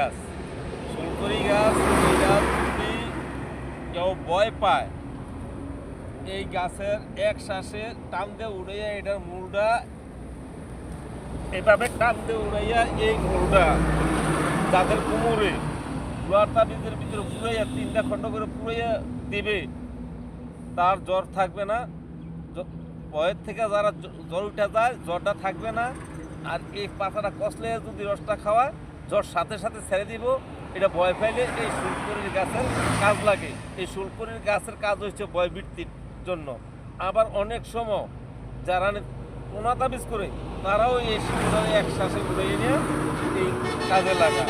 গাছ। সুলকড়ি গাছ, এই গাছ যদি কেউ ভয় পায়, এই গাছের এক শ্বাসে টান দিয়ে উড়াইয়া এটার মূলটা এভাবে টান দিয়ে উড়াইয়া এই মূলটা যাদের কোমরে লোহার তাবিজের ভিতরে পুড়াইয়া 3টা খণ্ড করে পুড়াইয়া দেবে, তার জ্বর থাকবে না। ভয়ের থেকে যারা জ্বর উঠে যায়, জ্বরটা থাকবে না। আর এই পাতাটা কষলে যদি রসটা খাওয়ায়, জ্বর সাথে সাথে ছেড়ে দিব। এটা ভয় পাইলে এই সুলকড়ির গাছের কাজ লাগে। এই সুলকড়ির গাছের কাজ হচ্ছে ভয়বৃত্তির জন্য। আবার অনেক সময় যারা পোনা তাবিজ করে, তারাও এই শিশুরা এক শ্বাসে উড়িয়ে নিয়ে এই কাজে লাগায়।